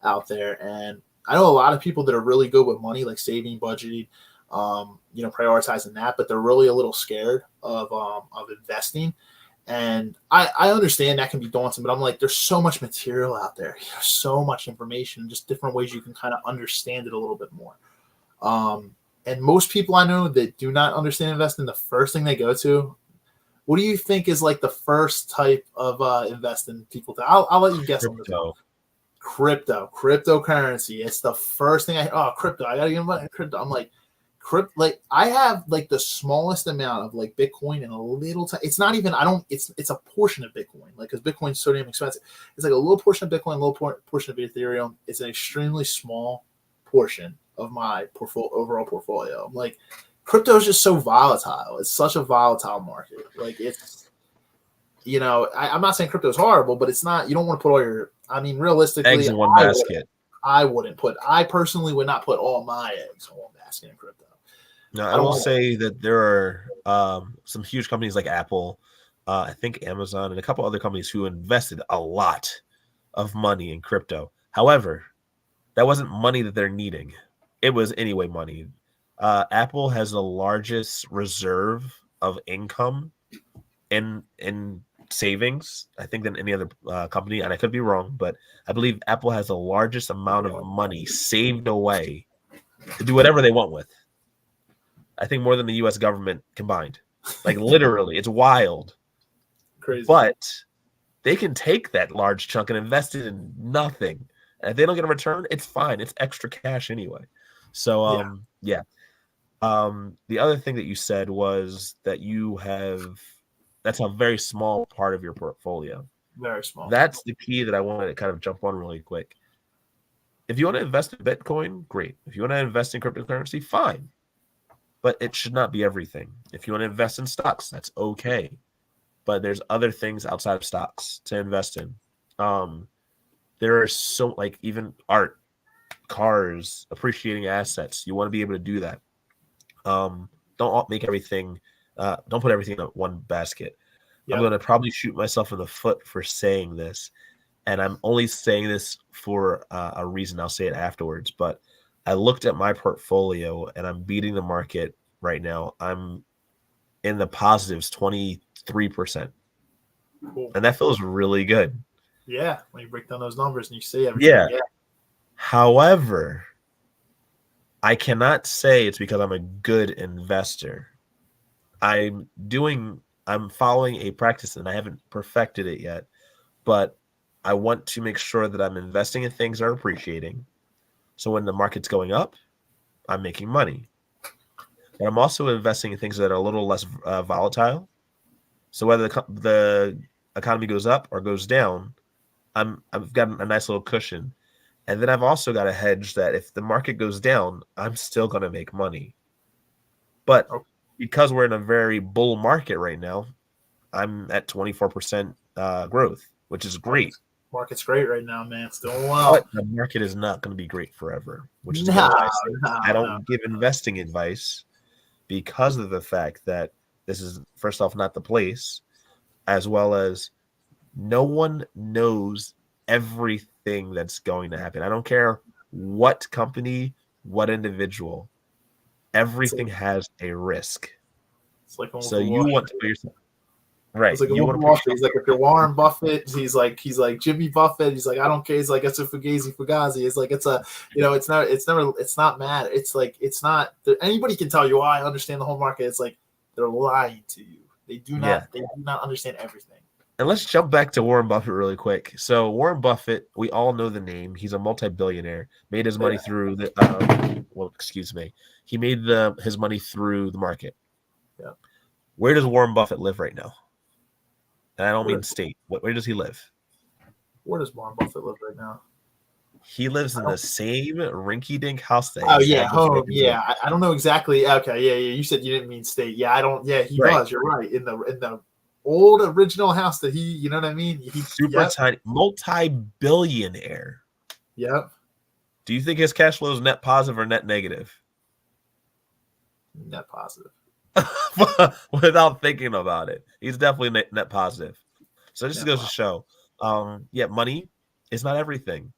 out there. And I know a lot of people that are really good with money, like saving, budgeting, prioritizing that, but they're really a little scared of investing. And I understand that can be daunting, but I'm like, there's so much material out there, so much information, just different ways you can kind of understand it a little bit more. And most people I know that do not understand investing, the first thing they go to, what do you think is like the first type of investing people do? I'll let you guess on this one. Cryptocurrency. It's the first thing crypto. I gotta get into crypto. I'm like, I have like the smallest amount of like Bitcoin and a little it's not even, it's a portion of Bitcoin, like, because Bitcoin's so damn expensive. It's like a little portion of Bitcoin, a little portion of Ethereum. It's an extremely small portion of my overall portfolio. I'm like, crypto is just so volatile. It's such a volatile market. Like it's, I'm not saying crypto is horrible, but it's not, you don't want to put all your, realistically, eggs in one basket. I personally would not put all my eggs in one basket in crypto. No, I will say that there are some huge companies like Apple, I think Amazon, and a couple other companies who invested a lot of money in crypto. However, that wasn't money that they're needing. It was anyway money. Apple has the largest reserve of income in savings, I think, than any other company, and I could be wrong, but I believe Apple has the largest amount of money saved away to do whatever they want with. I think more than the U.S. government combined. Like literally, it's wild. Crazy. But they can take that large chunk and invest it in nothing. And if they don't get a return, it's fine. It's extra cash anyway. So, yeah. The other thing that you said was that that's a very small part of your portfolio. Very small. That's the key that I wanted to kind of jump on really quick. If you want to invest in Bitcoin, great. If you want to invest in cryptocurrency, fine. But it should not be everything. If you want to invest in stocks, that's okay. But there's other things outside of stocks to invest in. There are even art, cars, appreciating assets. You want to be able to do that. Don't make everything. Don't put everything in one basket. Yep. I'm going to probably shoot myself in the foot for saying this, and I'm only saying this for a reason. I'll say it afterwards. But I looked at my portfolio, and I'm beating the market right now. I'm in the positives, 23%, cool. And that feels really good. Yeah, when you break down those numbers and you see everything. Yeah. However, I cannot say it's because I'm a good investor. I'm following a practice, and I haven't perfected it yet, but I want to make sure that I'm investing in things that are appreciating. So when the market's going up, I'm making money. But I'm also investing in things that are a little less volatile. So whether the economy goes up or goes down, I've got a nice little cushion. And then I've also got a hedge that if the market goes down, I'm still going to make money. But because we're in a very bull market right now, I'm at 24% growth, which is great. Market's great right now, man. It's doing well. But the market is not going to be great forever, which is why I don't give investing advice, because of the fact that this is, first off, not the place, as well as no one knows everything that's going to happen. I don't care what company, what individual, everything has a risk. It's like so you want to put yourself right. It's like he's like, if you're Warren Buffett, he's like Jimmy Buffett. He's like, I don't care. He's like, it's a fugazi. It's like, it's a, it's not mad. It's like, it's not, anybody can tell you, I understand the whole market. It's like, they're lying to you. They do not understand everything. And let's jump back to Warren Buffett really quick. So Warren Buffett, we all know the name. He's a multi-billionaire. Made his money through he made his money through the market. Yeah. Where does Warren Buffett live right now? And I don't mean state. Where does he live? Where does Warren Buffett live right now? He lives in the same rinky-dink house that I don't know exactly. Okay, yeah. You said you didn't mean state. Yeah, I don't. Yeah, he does. You're right. In the old original house that he, you know what I mean? He's super tiny, multi-billionaire. Yep. Do you think his cash flow is net positive or net negative? Net positive. Without thinking about it, he's definitely net positive. So this goes to show, money is not everything,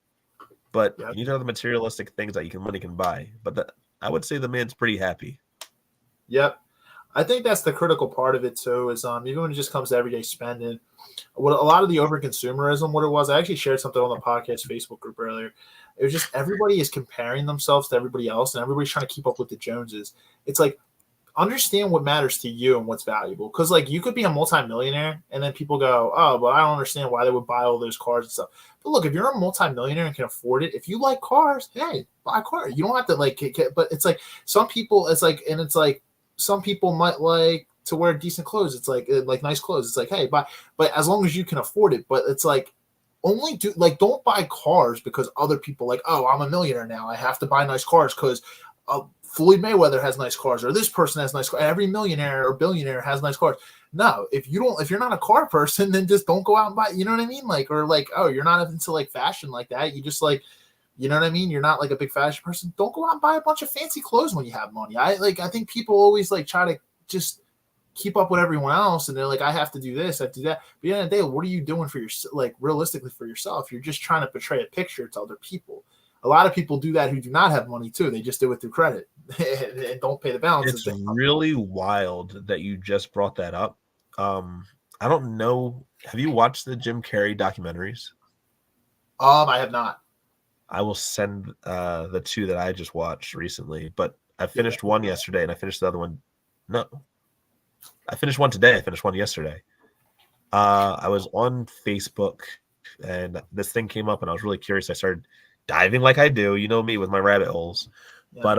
but you need other materialistic things that money can buy. But I would say the man's pretty happy. Yep. I think that's the critical part of it too, is even when it just comes to everyday spending, what a lot of the over-consumerism, what it was, I actually shared something on the podcast Facebook group earlier. It was just everybody is comparing themselves to everybody else, and everybody's trying to keep up with the Joneses. It's like, understand what matters to you and what's valuable. Because like you could be a multimillionaire and then people go, oh, but I don't understand why they would buy all those cars and stuff. But look, if you're a multimillionaire and can afford it, if you like cars, hey, buy a car. You don't have to but it's like some people, some people might like to wear decent clothes. It's like nice clothes. It's like, hey, buy, but as long as you can afford it. But it's like, don't buy cars because other people like, oh, I'm a millionaire now, I have to buy nice cars because Floyd Mayweather has nice cars, or this person has nice cars. Every millionaire or billionaire has nice cars. No, if you're not a car person, then just don't go out and buy. You know what I mean? Oh, you're not into fashion like that. You just you know what I mean? You're not a big fashion person. Don't go out and buy a bunch of fancy clothes when you have money. I think people always try to just keep up with everyone else, and they're like, I have to do this, I have to do that. But at the end of the day, what are you doing for realistically for yourself? You're just trying to portray a picture to other people. A lot of people do that who do not have money too. They just do it through credit and don't pay the balance. It's really wild that you just brought that up. I don't know. Have you watched the Jim Carrey documentaries? I have not. I will send the two that I just watched recently, but I finished one yesterday and I finished the other one. No, I finished one today. I finished one yesterday. I was on Facebook and this thing came up and I was really curious. I started diving like I do, you know me with my rabbit holes. Yeah. But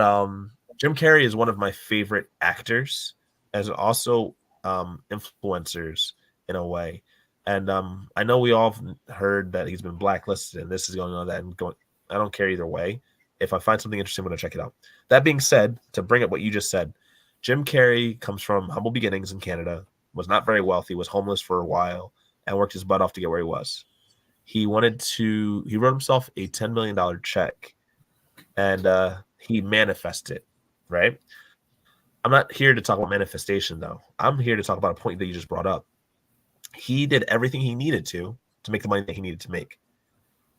Jim Carrey is one of my favorite actors, as also influencers in a way. And I know we all heard that he's been blacklisted and this is going on that and going. I don't care either way. If I find something interesting, I'm going to check it out. That being said, to bring up what you just said, Jim Carrey comes from humble beginnings in Canada, was not very wealthy, was homeless for a while, and worked his butt off to get where he was. He wrote himself a $10 million check, and he manifested, right? I'm not here to talk about manifestation, though. I'm here to talk about a point that you just brought up. He did everything he needed to make the money that he needed to make.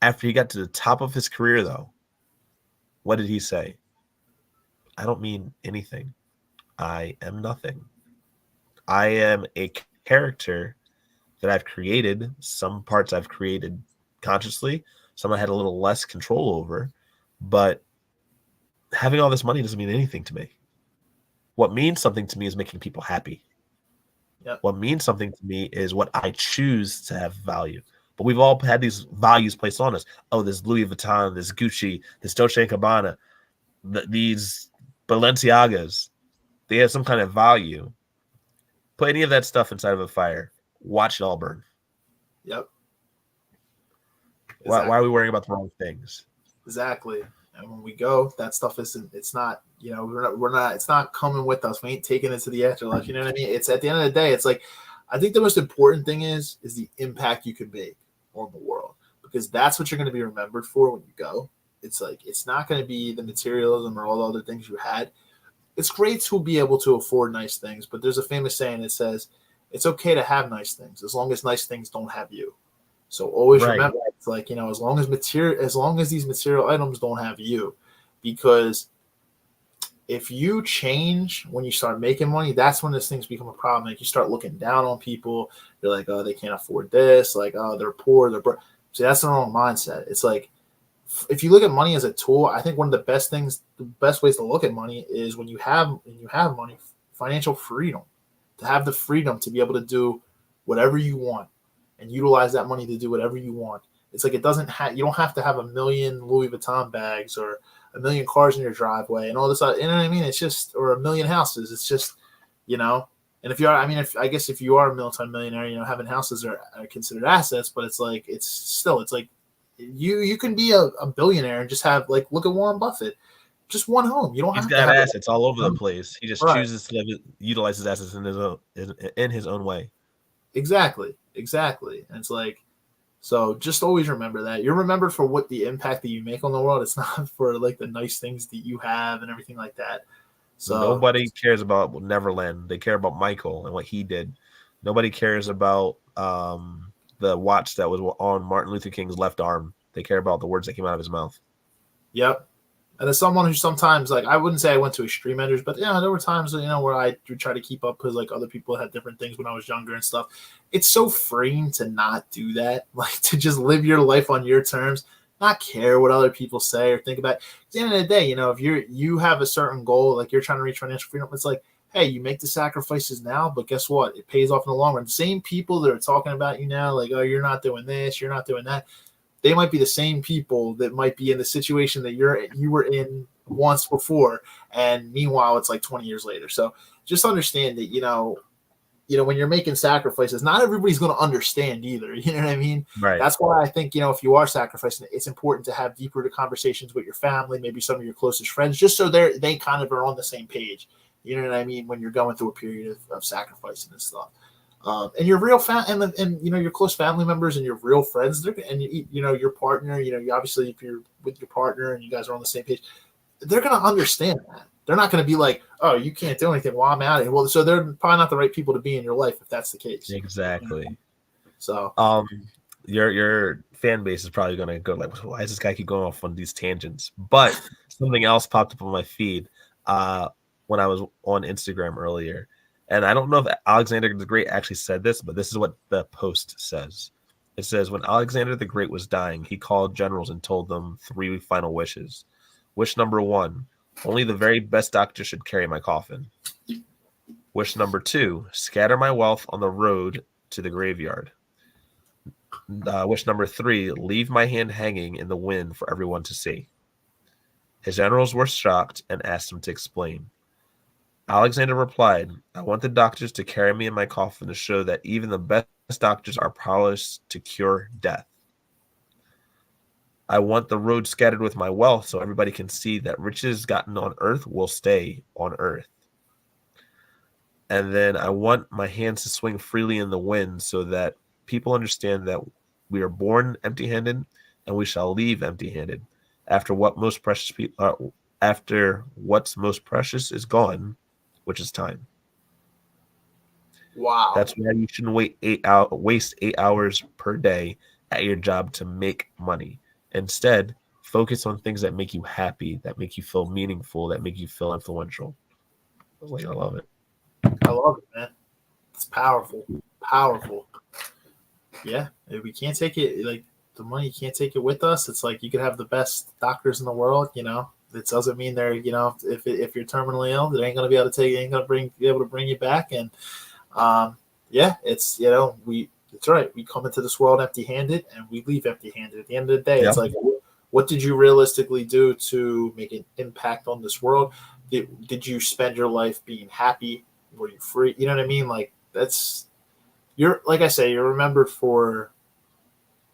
After he got to the top of his career, though, what did he say? I don't mean anything. I am nothing. I am a character that I've created. Some parts I've created consciously. Some I had a little less control over. But having all this money doesn't mean anything to me. What means something to me is making people happy. Yep. What means something to me is what I choose to have value. But we've all had these values placed on us. Oh, this Louis Vuitton, this Gucci, this Dolce & Gabbana, these Balenciagas. They have some kind of value. Put any of that stuff inside of a fire. Watch it all burn. Yep. Exactly. Why are we worrying about the wrong things? Exactly. And when we go, that stuff isn't. It's not. We're not. It's not coming with us. We ain't taking it to the afterlife. You know what I mean? It's at the end of the day. It's like, I think the most important thing is the impact you can make on the world, because that's what you're going to be remembered for when you go. It's like, it's not going to be the materialism or all the other things you had. It's great to be able to afford nice things, but there's a famous saying that says it's okay to have nice things as long as nice things don't have you. So always remember, it's like, as long as these material items don't have you, because if you change when you start making money, that's when these things become a problem. Like, you start looking down on people. You're like, oh, they can't afford this. Like, oh, they're poor. They're broke. See, that's the wrong mindset. It's like, if you look at money as a tool, I think one of the best ways to look at money is when you have money, financial freedom, to have the freedom to be able to do whatever you want and utilize that money to do whatever you want. It's like, you don't have to have a million Louis Vuitton bags or a million cars in your driveway and all this. You know what I mean? It's just, or a million houses. It's just, and if you are, if you are a multi-millionaire, having houses are considered assets, but it's like, it's like, you can be a billionaire and just have, like, look at Warren Buffett, just one home. You don't have to have assets all over the place. He just chooses to utilize his assets in his own way. Exactly. And it's like, so just always remember that you're remembered for what the impact that you make on the world. It's not for, like, the nice things that you have and everything like that. So nobody cares about Neverland. They care about Michael and what he did. Nobody cares about the watch that was on Martin Luther King's left arm. They care about the words that came out of his mouth. Yep. And as someone who sometimes, like, I wouldn't say I went to extreme measures, but there were times, where I would try to keep up because, like, other people had different things when I was younger and stuff. It's so freeing to not do that, like, to just live your life on your terms, not care what other people say or think about. At the end of the day, if you have a certain goal, like you're trying to reach financial freedom, it's like, hey, you make the sacrifices now, but guess what? It pays off in the long run. The same people that are talking about you now, like, oh, you're not doing this, you're not doing that, they might be the same people that might be in the situation that you were in once before, and meanwhile it's like 20 years later. So just understand that when you're making sacrifices, not everybody's going to understand either. You know what I mean? Right. That's why I think if you are sacrificing, it's important to have deeper conversations with your family, maybe some of your closest friends, just so they kind of are on the same page. You know what I mean? When you're going through a period of sacrificing and stuff. And your real and your close family members and your real friends, and your partner, you obviously, if you're with your partner and you guys are on the same page, they're going to understand that. They're not going to be like, oh, you can't do anything while I'm out here. Well, so they're probably not the right people to be in your life if that's the case. Exactly. So, your fan base is probably going to go like, why does this guy keep going off on these tangents? But something else popped up on my feed when I was on Instagram earlier. And I don't know if Alexander the Great actually said this, but this is what the post says. It says, when Alexander the Great was dying, he called generals and told them 3 final wishes. Wish number 1, only the very best doctor should carry my coffin. Wish number 2, scatter my wealth on the road to the graveyard. Wish number 3, leave my hand hanging in the wind for everyone to see. His generals were shocked and asked him to explain. Alexander replied, I want the doctors to carry me in my coffin to show that even the best doctors are powerless to cure death. I want the road scattered with my wealth so everybody can see that riches gotten on earth will stay on earth. And then I want my hands to swing freely in the wind so that people understand that we are born empty-handed and we shall leave empty-handed. After what's most precious is gone, which is time. Wow. That's why you shouldn't waste 8 hours per day at your job to make money. Instead, focus on things that make you happy, that make you feel meaningful, that make you feel influential. I love it. I love it, man. It's powerful. Powerful. Yeah. If we can't take it, like the money, you can't take it with us. It's like you could have the best doctors in the world, you know. It doesn't mean they're, you know, if you're terminally ill, they ain't gonna be able to take you, ain't gonna be able to bring you back. And yeah, it's, you know, it's right. We come into this world empty-handed and we leave empty-handed. At the end of the day, It's like, what did you realistically do to make an impact on this world? Did you spend your life being happy? Were you free? You know what I mean? Like like I say, you're remembered for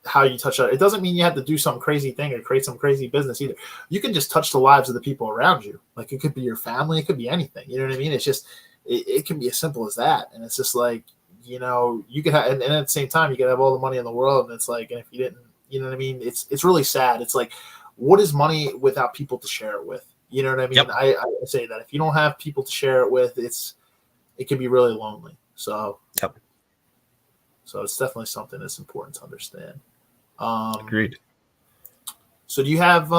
how you touch it. It doesn't mean you have to do some crazy thing or create some crazy business either. You can just touch the lives of the people around you. Like it could be your family, it could be anything. You know what I mean? It's just it can be as simple as that. And it's just like, you know, you could have, and at the same time, you could have all the money in the world, and it's like, and if you didn't, you know what I mean? It's really sad. It's like, what is money without people to share it with? You know what I mean? Yep. I say that if you don't have people to share it with, it can be really lonely. So, yep. So it's definitely something that's important to understand. Agreed. So do you have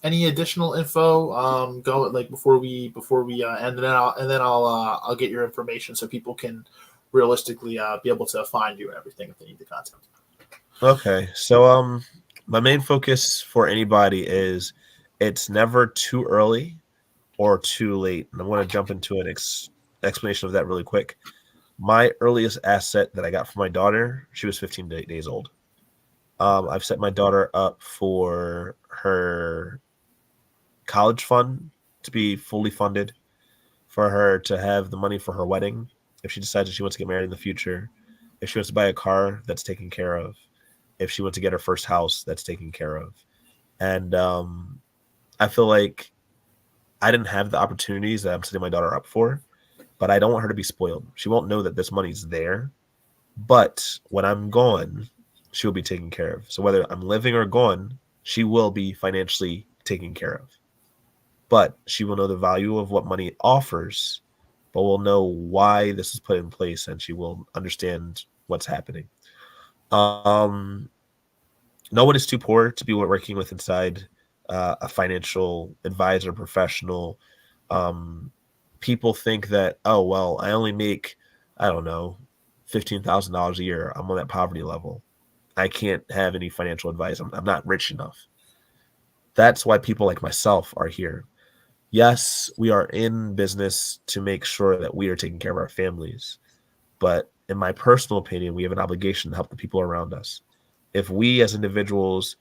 any additional info go like before we end, and then I'll get your information so people can realistically be able to find you and everything if they need the content. Okay. So my main focus for anybody is it's never too early or too late. And I'm going to jump into an explanation of that really quick. My earliest asset that I got from my daughter, she was 15 days old. I've set my daughter up for her college fund to be fully funded, for her to have the money for her wedding if she decides that she wants to get married in the future, if she wants to buy a car, that's taken care of, if she wants to get her first house, that's taken care of. And I feel like I didn't have the opportunities that I'm setting my daughter up for, but I don't want her to be spoiled. She won't know that this money's there, but when I'm gone, she'll be taken care of. So whether I'm living or gone, she will be financially taken care of. But she will know the value of what money offers, but will know why this is put in place, and she will understand what's happening. No one is too poor to be working with inside a financial advisor professional. People think that, oh, well, I only make, I don't know, $15,000 a year. I'm on that poverty level. I can't have any financial advice. I'm not rich enough. That's why people like myself are here. Yes, we are in business to make sure that we are taking care of our families. But in my personal opinion, we have an obligation to help the people around us. If we as individuals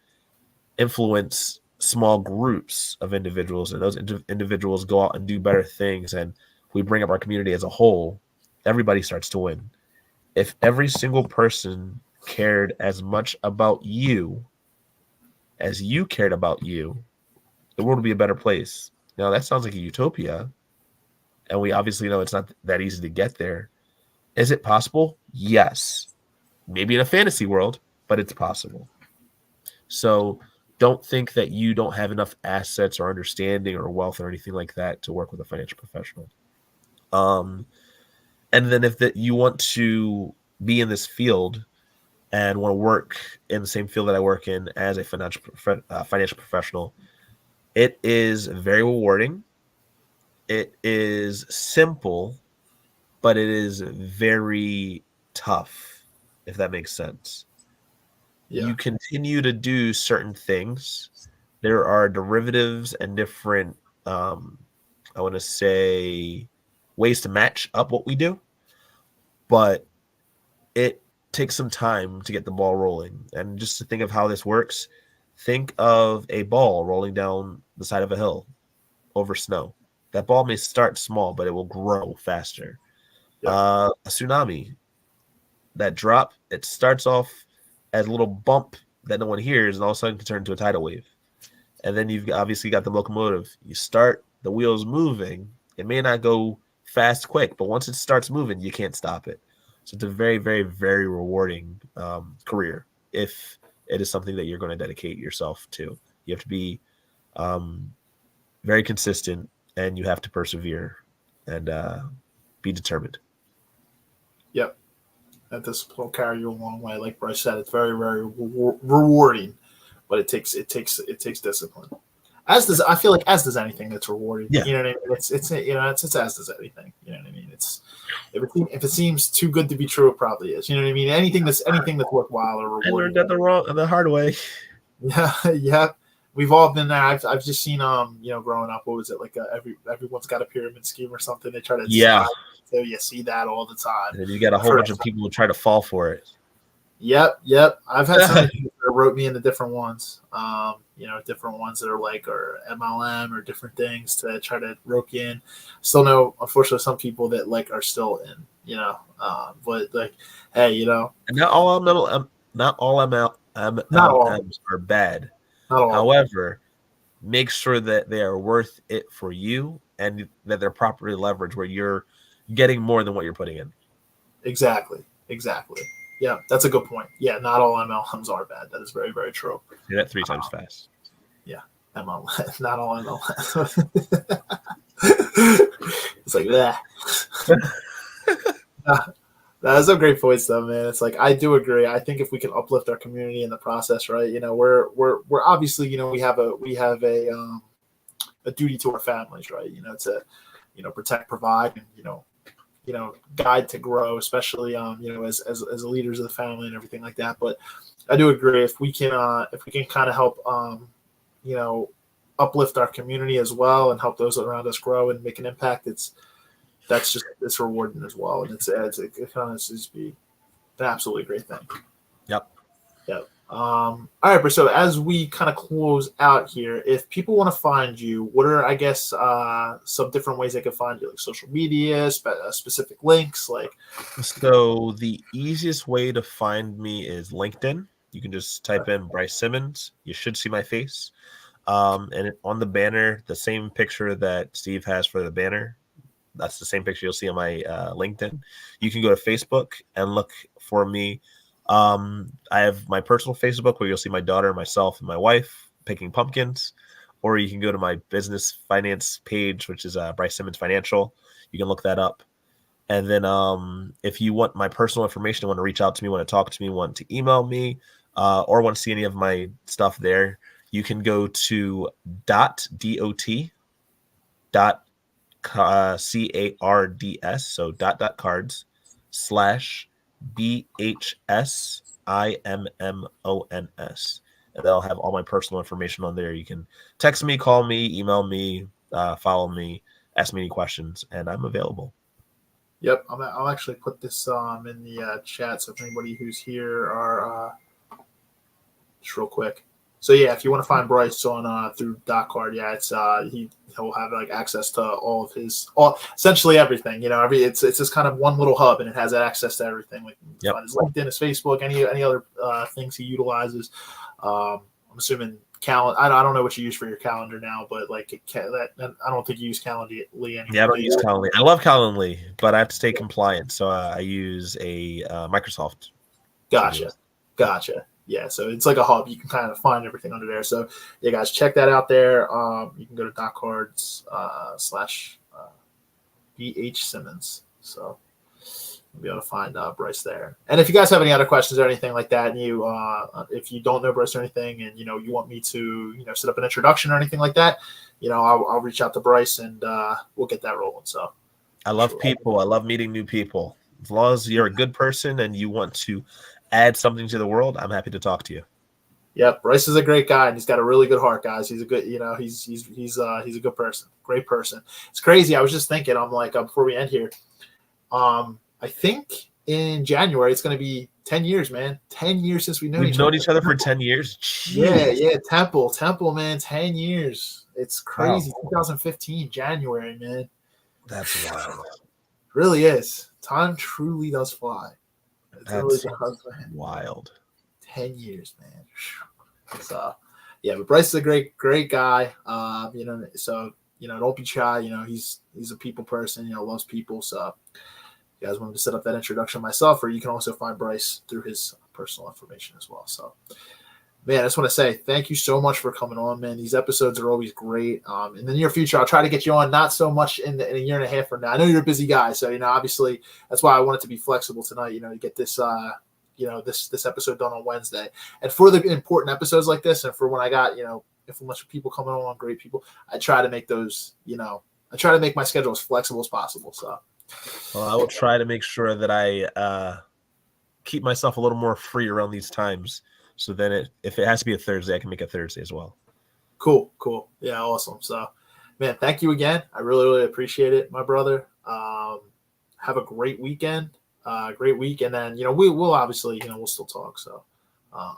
influence small groups of individuals, and those individuals go out and do better things, and we bring up our community as a whole, everybody starts to win. If every single person cared as much about you as you cared about you, the world would be a better place. Now, that sounds like a utopia, and we obviously know it's not that easy to get there. Is it possible? Yes. Maybe in a fantasy world, but it's possible. So don't think that you don't have enough assets or understanding or wealth or anything like that to work with a financial professional. And then if you want to be in this field and want to work in the same field that I work in as a financial professional, it is very rewarding. It is simple, but it is very tough, if that makes sense. Yeah. You continue to do certain things. There are derivatives and different, I want to say, ways to match up what we do, but it takes some time to get the ball rolling. And just to think of how this works, Think of a ball rolling down the side of a hill over snow. That ball may start small, but it will grow faster. Yep. A tsunami, that drop, it starts off as a little bump that no one hears, and all of a sudden can turn into a tidal wave. And then you've obviously got the locomotive. You start the wheels moving. It may not go fast, quick, but once it starts moving, you can't stop it. So it's a very, very, very rewarding career if it is something that you're going to dedicate yourself to. You have to be very consistent, and you have to persevere and be determined. Yep. That this will carry you a long way. Like Bryce said, it's very, very rewarding, but it takes discipline. As does, I feel like, as does anything that's rewarding. Yeah. You know what I mean? It's as does anything. You know what I mean? It's if it seems too good to be true, it probably is. You know what I mean? Anything that's worthwhile or rewarding. I learned that the hard way. Yeah, yeah. We've all been there. I've just seen growing up, what was it, like everyone's got a pyramid scheme or something. They try to so you see that all the time. And then you got a whole bunch of people who try to fall for it. Yep. I've had some people that wrote me into different ones. Different ones that are like, or MLM or different things to try to rope you in. Still know, unfortunately, some people that like are still in. But like, hey, And not all MLMs are bad. However, make sure that they are worth it for you and that they're properly leveraged, where you're getting more than what you're putting in. Exactly. Yeah, that's a good point. Yeah, not all MLMs are bad. That is very, very true. Say that 3 times fast. Yeah, MLM, not all MLMs. It's like that. That's a great point, though, man. It's like, I do agree. I think if we can uplift our community in the process, right? We're obviously, we have a duty to our families, right? To protect, provide, and guide to grow, especially as leaders of the family and everything like that. But I do agree, if we can kind of help uplift our community as well and help those around us grow and make an impact, it's rewarding as well, and it kind of just be an absolutely great thing. Yep. All right, but so as we kind of close out here, if people want to find you, what are, I guess, some different ways they can find you, like social media, specific links, like? So the easiest way to find me is LinkedIn. You can just type in Bryce Simmons. You should see my face. And on the banner, the same picture that Steve has for the banner, that's the same picture you'll see on my LinkedIn. You can go to Facebook and look for me. I have my personal Facebook where you'll see my daughter, myself, and my wife picking pumpkins. Or you can go to my business finance page, which is Bryce Simmons Financial. You can look that up. And then if you want my personal information, want to reach out to me, want to talk to me, want to email me, or want to see any of my stuff there, you can go to cards, so cards /BHSIMMONS. And that'll have all my personal information on there. You can text me, call me, email me, follow me, ask me any questions, and I'm available. Yep, I'll actually put this in the chat, so if anybody who's here are just real quick. So yeah, if you want to find Bryce on through .card, yeah, it's he'll have like access to all of his essentially everything. It's just kind of one little hub, and it has access to everything. Like find his LinkedIn, his Facebook, any other things he utilizes. I'm assuming calendar. I don't know what you use for your calendar now, but like I don't think you use Calendly anymore. Yeah, I don't use Calendly. I love Calendly, but I have to stay compliant, so I use a Microsoft. Gotcha. Yeah, so it's like a hub. You can kind of find everything under there. So yeah, guys, check that out there. You can go to .cards /BH Simmons. So you'll be able to find Bryce there. And if you guys have any other questions or anything like that, and you if you don't know Bryce or anything, and you want me to set up an introduction or anything like that, I'll reach out to Bryce and we'll get that rolling. So I love people. I love meeting new people. As long as you're a good person and you want to add something to the world, I'm happy to talk to you. Yep, Bryce is a great guy, and he's got a really good heart, guys. He's a good, he's a good person, great person. It's crazy. I was just thinking, I'm like, before we end here, I think in January, it's going to be 10 years, man. 10 years since we've known We've each known other. each other for 10 years. Yeah, Jeez. yeah. Temple, man. 10 years. It's crazy. Wow. 2015, January, man. That's wild. Really is. Time truly does fly. It really That's does, man. wild. 10 years, man. So, yeah, but Bryce is a great guy. So, don't be shy. He's a people person, loves people. So, you guys want me to set up that introduction myself, or you can also find Bryce through his personal information as well. So, man, I just want to say thank you so much for coming on, man. These episodes are always great. In the near future, I'll try to get you on, not so much in a year and a half from now. I know you're a busy guy, so, obviously that's why I wanted to be flexible tonight, to get this, this episode done on Wednesday. And for the important episodes like this, and for when I got, if a bunch of people coming on, great people, I try to make those, I try to make my schedule as flexible as possible. So, well, I will try to make sure that I keep myself a little more free around these times. So then if it has to be a Thursday, I can make it Thursday as well. Cool. Yeah, awesome. So, man, thank you again. I really, really appreciate it, my brother. Have a great weekend. Great week. And then, we'll obviously, we'll still talk. So,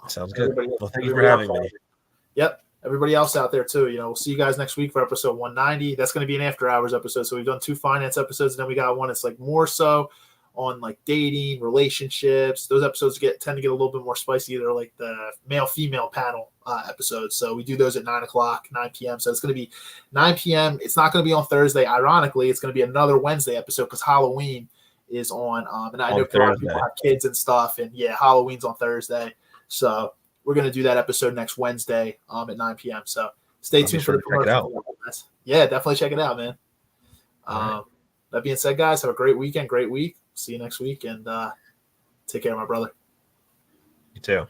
sounds good. Well, thank you for having me. Yep. Everybody else out there too, we'll see you guys next week for episode 190. That's going to be an after hours episode. So we've done 2 finance episodes, and then we got one that's like more so on like dating, relationships. Those episodes tend to get a little bit more spicy. They're like the male-female panel episodes. So we do those at 9 p.m. So it's going to be 9 p.m. It's not going to be on Thursday. Ironically, it's going to be another Wednesday episode because Halloween is on. And I know a lot of people have kids and stuff. And yeah, Halloween's on Thursday. So we're going to do that episode next Wednesday at 9 p.m. So stay tuned for the promotion. Yeah, definitely check it out, man. Right. That being said, guys, have a great weekend, great week. See you next week, and take care, my brother. You too.